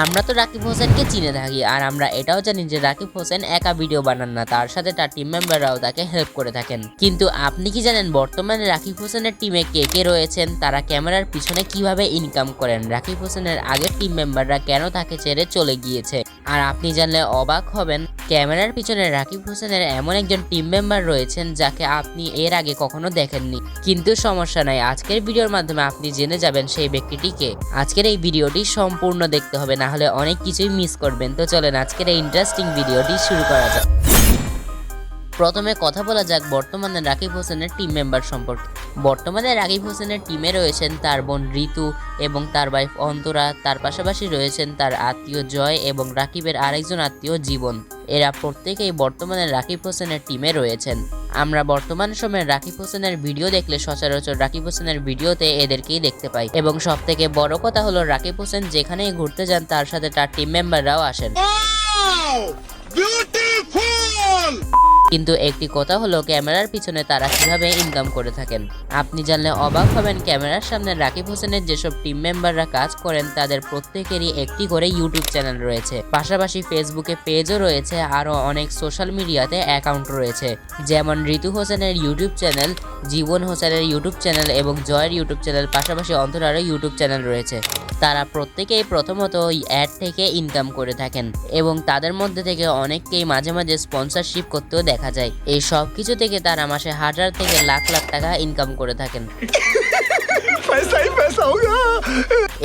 আমরা তো রাকিব হোসেনকে চিনে থাকি, আর আমরা এটাও জানি যে রাকিব হোসেন একা ভিডিও বানান না, তার সাথে তার টিম মেম্বাররাও তাকে হেল্প করে থাকেন। কিন্তু আপনি কি জানেন বর্তমানে রাকিব হোসেনের টিমে কে কে রয়েছেন, তারা ক্যামেরার পিছনে কিভাবে ইনকাম করেন, রাকিব হোসেনের আগের টিম মেম্বাররা কেন তাকে ছেড়ে চলে গিয়েছে? আর আপনি জানলে অবাক হবেন, ক্যামেরার পিছনে রাকিব হোসেনের এমন একজন টিম মেম্বার রয়েছেন যাকে আপনি এর আগে কখনো দেখেননি। কিন্তু সমস্যা নাই, আজকের ভিডিওর মাধ্যমে আপনি জেনে যাবেন সেই ব্যক্তিটিকে। আজকের এই ভিডিওটি সম্পূর্ণ দেখতে হবে, না হলে অনেক কিছুই মিস করবেন। তো চলেন আজকের এই ইন্টারেস্টিং ভিডিওটি শুরু করা যাক। প্রথমে কথা বলা যাক বর্তমানে রাকিব হোসেনের টিম মেম্বার সম্পর্কে। বর্তমানে রাকিব হোসেনের টিমে রয়েছেন তার বোন ঋতু এবং তার ওয়াইফ অন্তরা, তার পাশাপাশি রয়েছেন তার আত্মীয় জয় এবং রাকিবের আরেকজন আত্মীয় জীবন। এরা প্রত্যেকেই বর্তমানে রাকিব হোসেনের টিমে রয়েছেন। আমরা বর্তমান সময়ে রাকিব হোসেনের ভিডিও দেখলে সচরাচর রাকিব হোসেনের ভিডিওতে এদেরকেই দেখতে পাই, এবং সব থেকে বড় কথা হলো রাকিব হোসেন যেখানেই ঘুরতে যান তার সাথে তার টিম মেম্বাররাও আসেন। কিন্তু একটি কথা হলো ক্যামেরার পিছনে তারা কিভাবে ইনকাম করে থাকেন। আপনি জানলে অবাক হবেন, ক্যামেরার সামনে রাকিব হোসেনের যেসব টিম মেম্বাররা কাজ করেন তাদের প্রত্যেকেরই একটি করে ইউটিউব চ্যানেল রয়েছে, পাশাপাশি ফেসবুকে পেজও রয়েছে, আরও অনেক সোশ্যাল মিডিয়াতে অ্যাকাউন্ট রয়েছে, যেমন ঋতু হোসেনের ইউটিউব চ্যানেল, জীবন হোসেনের ইউটিউব চ্যানেল এবং জয়ের ইউটিউব চ্যানেল, পাশাপাশি অন্তরারও ইউটিউব চ্যানেল রয়েছে। তারা প্রত্যেকেই প্রথমত ওই অ্যাড থেকে ইনকাম করে থাকেন, এবং তাদের মধ্যে থেকে অনেককেই মাঝে মাঝে স্পন্সরশিপ করতেও দেখা যায়। এই সব কিছু থেকে তারা মাসে 1000 থেকে লাখ লাখ টাকা ইনকাম করে থাকেন।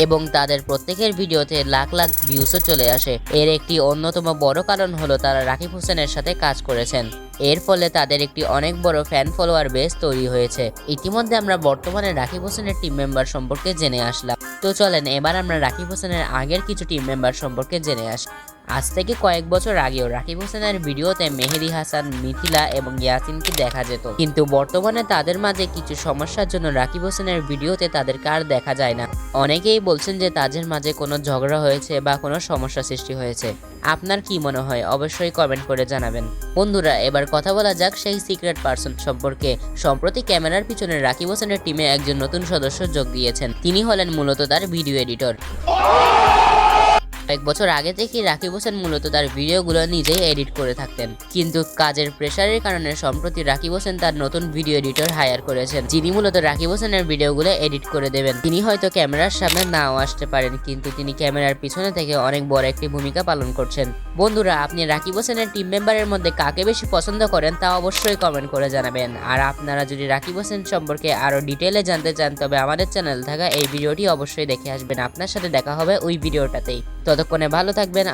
এবং তাদের প্রত্যেকের ভিডিওতে লাখ লাখ ভিউসও চলে আসে। এর একটি অন্যতম বড় কারণ হলো তারা রাকিব হোসেনের সাথে কাজ করেছেন। এর ফলে তাদের একটি অনেক বড় ফ্যান ফলোয়ার বেস তৈরি হয়েছে। ইতিমধ্যে আমরা বর্তমানে রাকিব হোসেনের টিম মেম্বার সম্পর্কে জেনে আসলাম। তো চলেন এবার আমরা রাকিব হোসেনের আগের কিছু টিম মেম্বার সম্পর্কে জেনে আসি। আজ থেকে কয়েক বছর আগেও রাকিব হোসেনের ভিডিওতে মেহেদি হাসান, মিথিলা এবং ইয়াসিনকে দেখা যেত, কিন্তু বর্তমানে তাদের মাঝে কিছু সমস্যার জন্য রাকিব হোসেনের ভিডিওতে তাদেরকে আর দেখা যায় না। অনেকেই বলছেন যে তাদের মাঝে কোনো ঝগড়া হয়েছে বা কোনো সমস্যা সৃষ্টি হয়েছে। আপনার কি মনে হয় অবশ্যই কমেন্ট করে জানাবেন। বন্ধুরা, এবার কথা বলা যাক সেই সিক্রেট পারসন সম্পর্কে। সম্প্রতি ক্যামেরার পিছনে রাকিব হোসেনের টিমে একজন নতুন সদস্য যোগ দিয়েছেন। তিনি হলেন মূলত তার ভিডিও এডিটর। কয়েক বছর আগে থেকেই রাকিব হোসেন মূলত তার ভিডিওগুলো নিজেই এডিট করে থাকতেন, কিন্তু কাজের প্রেসারের কারণে সম্প্রতি রাকিব হোসেন তার নতুন ভিডিও এডিটর হায়ার করেছেন, যিনি মূলত রাকিব হোসেনের ভিডিওগুলো এডিট করে দেবেন। তিনি হয়তো ক্যামেরার সামনে নাও আসতে পারেন, কিন্তু তিনি ক্যামেরার পিছনে থেকে অনেক বড় একটি ভূমিকা পালন করছেন। বন্ধুরা, আপনি রাকিব হোসেনের টিম মেম্বারের মধ্যে কাকে বেশি পছন্দ করেন তা অবশ্যই কমেন্ট করে জানাবেন। আর আপনারা যদি রাকিব হোসেন সম্পর্কে আরও ডিটেলে জানতে চান তবে আমাদের চ্যানেল থাকা এই ভিডিওটি অবশ্যই দেখে আসবেন। আপনার সাথে দেখা হবে ওই ভিডিওটাতেই। ততক্ষণে ভালো থাকবেন।